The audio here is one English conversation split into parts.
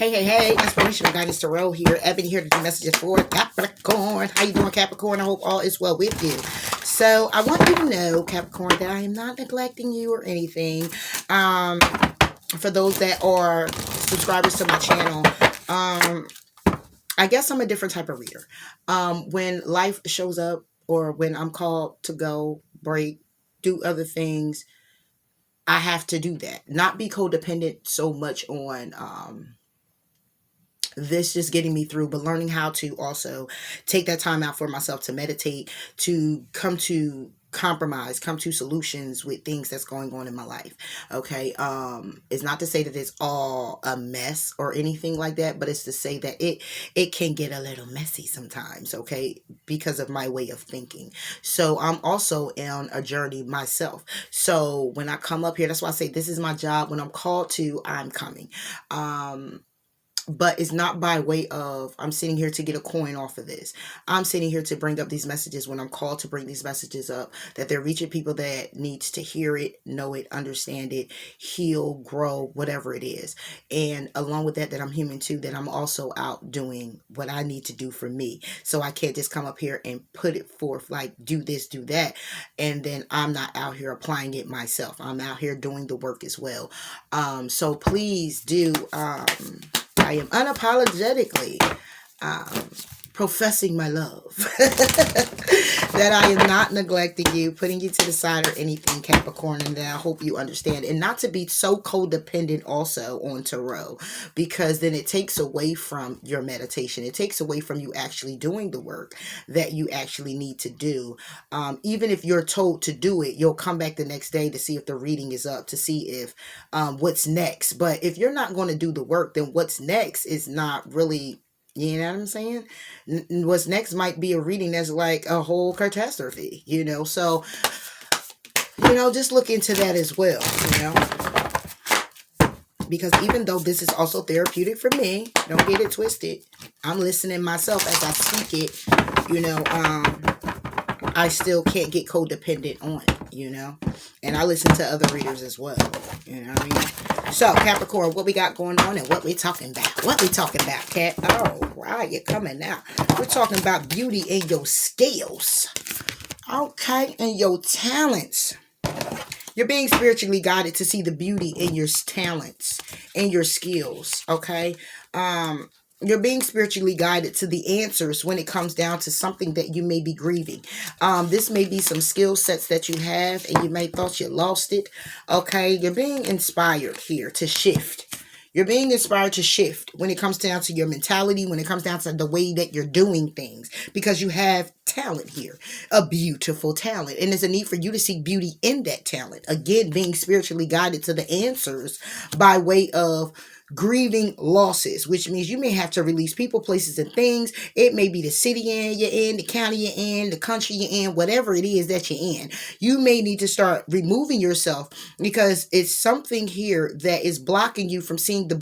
Hey, inspirational guidance tarot here. Evan here to do messages for Capricorn. How you doing, Capricorn? I hope all is well with you. So I want you to know, Capricorn, that I am not neglecting you or anything. For those that are subscribers to my channel, I guess I'm a different type of reader. When life shows up or when I'm called to go, break, do other things, I have to do that. Not be codependent so much on this just getting me through, but learning how to also take that time out for myself to meditate, to come to compromise, come to solutions with things that's going on in my life. Okay. It's not to say that it's all a mess or anything like that, but it's to say that it can get a little messy sometimes. Okay. Because of my way of thinking. So I'm also on a journey myself. So when I come up here, that's why I say this is my job. When I'm called to, I'm coming. But it's not by way of I'm sitting here to get a coin off of this. I'm sitting here to bring up these messages when I'm called to bring these messages up, that they're reaching people that needs to hear it, know it, understand it, heal, grow, whatever it is. And along with that I'm human too, that I'm also out doing what I need to do for me. So I can't just come up here and put it forth like do this, do that, and then I'm not out here applying it myself. I'm out here doing the work as well. So please do I am unapologetically professing my love that I am not neglecting you, putting you to the side or anything, Capricorn, and that I hope you understand. And not to be so codependent also on tarot, because then it takes away from your meditation. It takes away from you actually doing the work that you actually need to do. Even if you're told to do it, you'll come back the next day to see if the reading is up, to see if what's next. But if you're not going to do the work, then what's next is not really, you know what I'm saying? What's next might be a reading that's like a whole catastrophe, So, just look into that as well, Because even though this is also therapeutic for me, don't get it twisted. I'm listening myself as I speak it, I still can't get codependent on it, And I listen to other readers as well, you know what I mean? So, Capricorn, what we got going on and what we talking about? What we talking about, Cap? Oh, right, you're coming now. We're talking about beauty in your skills. Okay, and your talents. You're being spiritually guided to see the beauty in your talents and your skills, okay? You're being spiritually guided to the answers when it comes down to something that you may be grieving. This may be some skill sets that you have and you may thought you lost it. Okay, you're being inspired here to shift. You're being inspired to shift when it comes down to your mentality, when it comes down to the way that you're doing things, because you have talent here, a beautiful talent. And there's a need for you to seek beauty in that talent. Again, being spiritually guided to the answers by way of grieving losses, which means you may have to release people, places, and things. It may be the city you're in, the county you're in, the country you're in, whatever it is that you're in. You may need to start removing yourself because it's something here that is blocking you from seeing the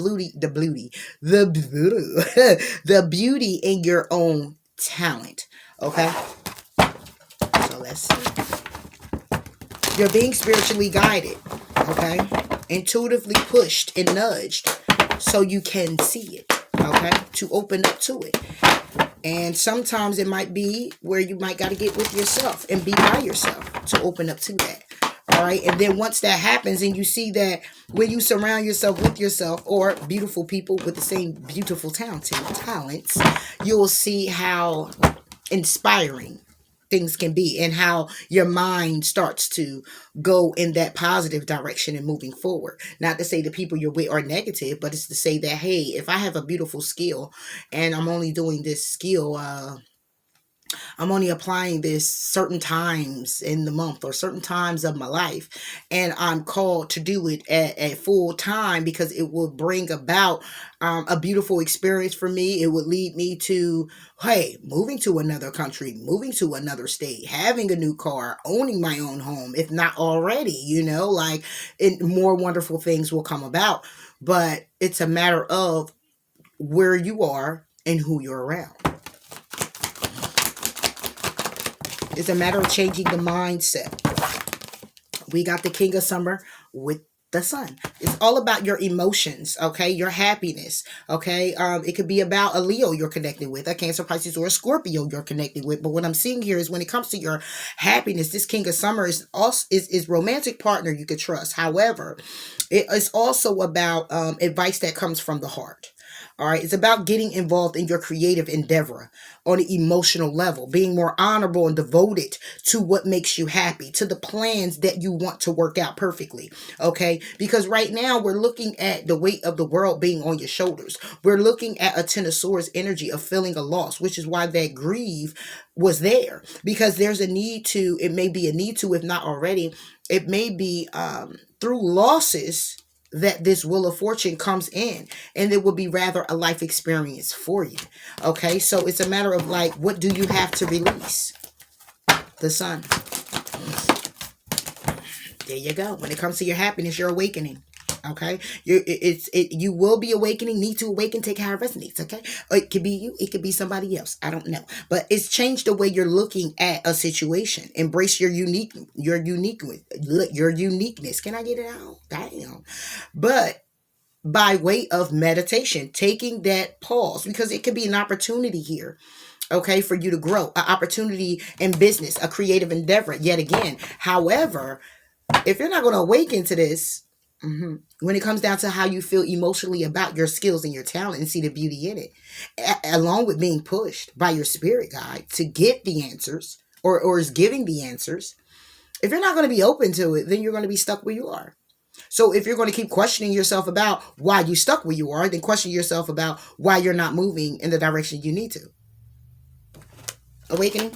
beauty in your own talent. Okay, so let's see. You're being spiritually guided, okay, intuitively pushed and nudged so you can see it, okay, to open up to it. And sometimes it might be where you might got to get with yourself and be by yourself to open up to that. All right. And then once that happens and you see that when you surround yourself with yourself or beautiful people with the same beautiful talents, you'll see how inspiring things can be and how your mind starts to go in that positive direction and moving forward. Not to say the people you're with are negative, but it's to say that, hey, if I have a beautiful skill and I'm only doing this skill, I'm only applying this certain times in the month or certain times of my life, and I'm called to do it at full time because it will bring about a beautiful experience for me. It would lead me to, hey, moving to another country, moving to another state, having a new car, owning my own home, if not already, more wonderful things will come about. But it's a matter of where you are and who you're around. It's a matter of changing the mindset. We got the King of Summer with The sun. It's all about your emotions, okay? Your happiness, okay? It could be about a Leo you're connected with, a Cancer, Pisces, or a Scorpio you're connected with. But what I'm seeing here is when it comes to your happiness, this King of Summer is also is romantic partner you could trust. However, it's also about advice that comes from the heart. All right, it's about getting involved in your creative endeavor on an emotional level, being more honorable and devoted to what makes you happy, to the plans that you want to work out perfectly. Okay, because right now we're looking at the weight of the world being on your shoulders. We're looking at a Ten of Swords energy of feeling a loss, which is why that grieve was there, because there's a need to, it may be a need to, if not already, it may be through losses that this Wheel of Fortune comes in, and it will be rather a life experience for you. Okay, so it's a matter of like, what do you have to release? The sun. There you go. When it comes to your happiness, you're awakening. Okay, you will be awakening. Need to awaken. Take how it resonates. Okay, it could be you. It could be somebody else. I don't know, but it's changed the way you're looking at a situation. Embrace your uniqueness. Can I get it out? Damn, but by way of meditation, taking that pause, because it could be an opportunity here, okay, for you to grow, an opportunity in business, a creative endeavor, yet again. However, if you're not going to awaken to this, when it comes down to how you feel emotionally about your skills and your talent and see the beauty in it, along with being pushed by your spirit guide to get the answers, or is giving the answers, if you're not going to be open to it, then you're going to be stuck where you are. So if you're going to keep questioning yourself about why you stuck where you are, then question yourself about why you're not moving in the direction you need to. Awakening.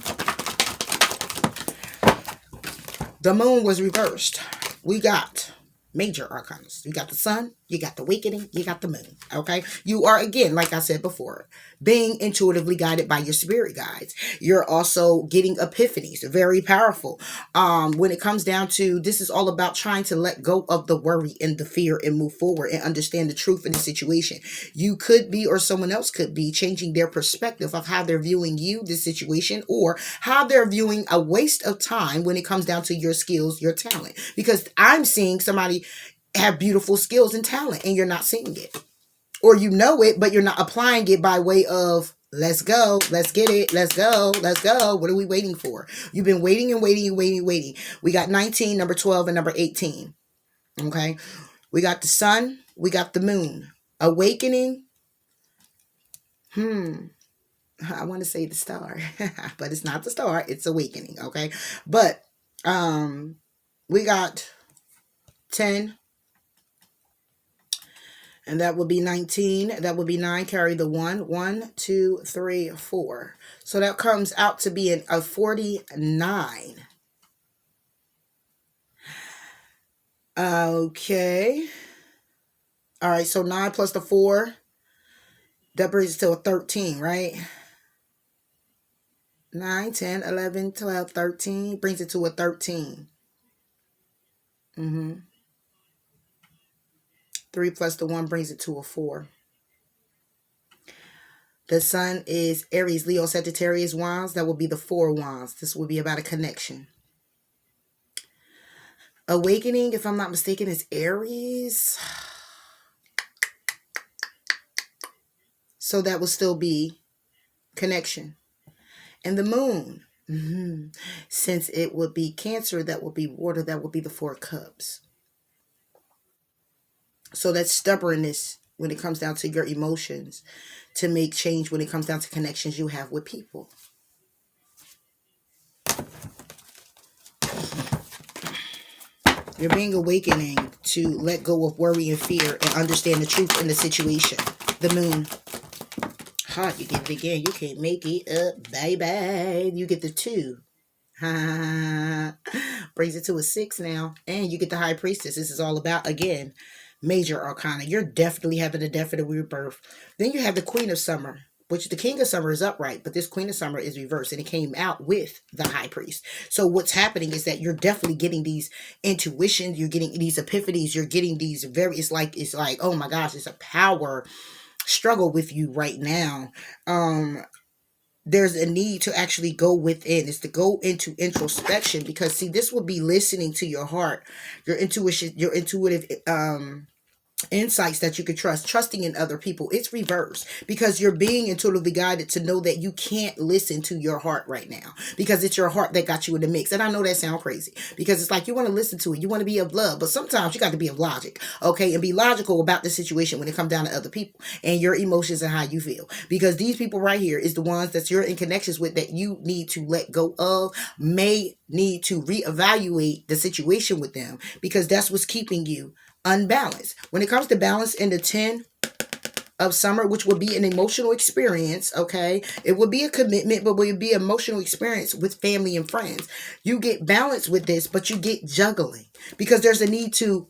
The moon was reversed. We got major arcanas. You got the sun, you got the awakening, you got the moon. Okay, you are, again, like I said before, being intuitively guided by your spirit guides. You're also getting epiphanies. They're very powerful. When it comes down to, this is all about trying to let go of the worry and the fear and move forward and understand the truth in the situation. You could be, or someone else could be, changing their perspective of how they're viewing you, the situation, or how they're viewing a waste of time when it comes down to your skills, your talent. Because I'm seeing somebody have beautiful skills and talent and you're not seeing it, or you know it but you're not applying it by way of, let's go, let's get it, let's go, let's go. What are we waiting for? You've been waiting and waiting and waiting and waiting. We got 19, number 12, and number 18. Okay, we got the sun, we got the moon. Awakening, I want to say the star but it's not the star, it's awakening. Okay, but we got 10, and that would be 19. That would be 9. Carry the 1. 1, 2, 3, 4. So that comes out to be a 49. Okay. All right. So 9 plus the 4. That brings it to a 13, right? 9, 10, 11, 12, 13. Brings it to a 13. 3 plus the 1 brings it to a 4. The sun is Aries, Leo, Sagittarius wands. That will be the 4 wands. This will be about a connection. Awakening, if I'm not mistaken, is Aries. So that will still be connection. And the moon, since it would be Cancer, that will be water. That will be the 4 cups. So that's stubbornness when it comes down to your emotions, to make change when it comes down to connections you have with people. You're being awakening to let go of worry and fear and understand the truth in the situation. The moon. You get it again. You can't make it up, baby. You get the 2. Brings it to a 6 now. And you get the High Priestess. This is all about, again, major arcana. You're definitely having a definite rebirth. Then you have the Queen of Summer, which the King of Summer is upright, but this Queen of Summer is reversed, and it came out with the High Priest. So what's happening is that you're definitely getting these intuitions, you're getting these epiphanies, you're getting these it's like, oh my gosh, it's a power struggle with you right now. there's a need to actually go within. It's to go into introspection, because see, this will be listening to your heart, your intuition, your intuitive insights that you can trusting in other people. It's reverse, because you're being intuitively guided to know that you can't listen to your heart right now, because it's your heart that got you in the mix. And I know that sounds crazy, because it's like you want to listen to it, you want to be of love, but sometimes you got to be of logic, okay, and be logical about the situation when it comes down to other people and your emotions and how you feel, because these people right here is the ones that you're in connections with that you need to let go of, may need to reevaluate the situation with them, because that's what's keeping you unbalanced. When it comes to balance in the 10 of summer, which will be an emotional experience, okay, it will be a commitment, but will be an emotional experience with family and friends. You get balance with this, but you get juggling, because there's a need to,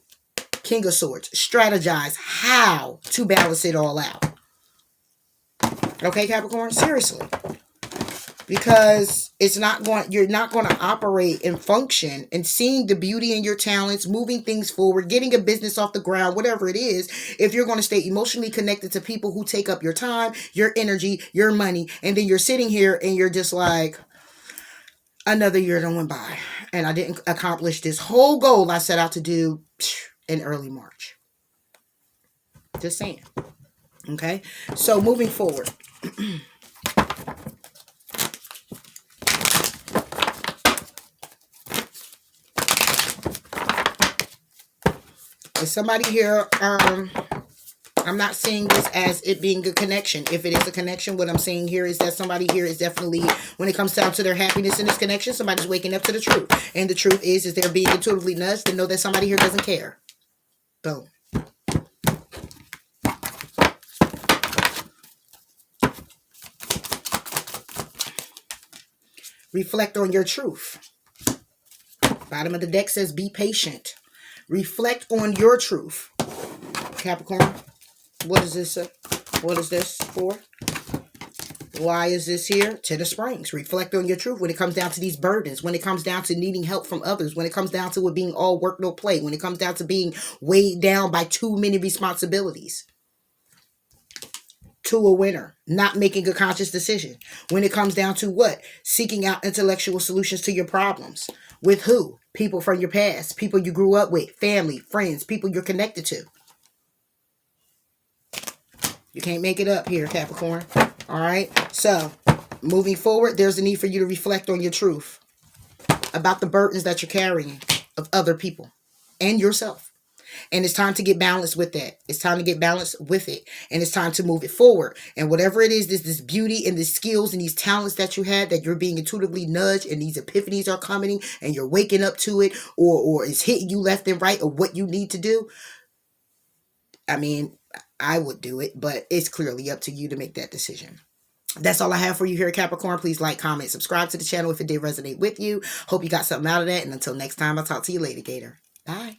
King of Swords, strategize how to balance it all out. Okay, Capricorn, seriously, because you're not going to operate and function and seeing the beauty in your talents, moving things forward, getting a business off the ground, whatever it is, if you're going to stay emotionally connected to people who take up your time, your energy, your money, and then you're sitting here and you're just like, another year done went by and I didn't accomplish this whole goal I set out to do in early March. Just saying. Okay, so moving forward. Is somebody here, I'm not seeing this as it being a connection. If it is a connection, what I'm saying here is that somebody here is definitely, when it comes down to their happiness in this connection, somebody's waking up to the truth. And the truth is they're being intuitively nudged to know that somebody here doesn't care. Boom. Reflect on your truth. Bottom of the deck says be patient. Reflect on your truth. Capricorn, what is this? What is this for? Why is this here? 10 of Springs. Reflect on your truth when it comes down to these burdens, when it comes down to needing help from others, when it comes down to it being all work, no play, when it comes down to being weighed down by too many responsibilities. To a winner, not making a conscious decision. When it comes down to what? Seeking out intellectual solutions to your problems. With who? People from your past, people you grew up with, family, friends, people you're connected to. You can't make it up here, Capricorn. All right. So moving forward, there's a need for you to reflect on your truth about the burdens that you're carrying of other people and yourself. And it's time to get balanced with that. It's time to get balanced with it. And it's time to move it forward. And whatever it is, this beauty and the skills and these talents that you had, that you're being intuitively nudged and these epiphanies are coming and you're waking up to it, or it's hitting you left and right, or what you need to do. I mean, I would do it, but it's clearly up to you to make that decision. That's all I have for you here, Capricorn. Please like, comment, subscribe to the channel if it did resonate with you. Hope you got something out of that. And until next time, I'll talk to you later, Gator. Bye.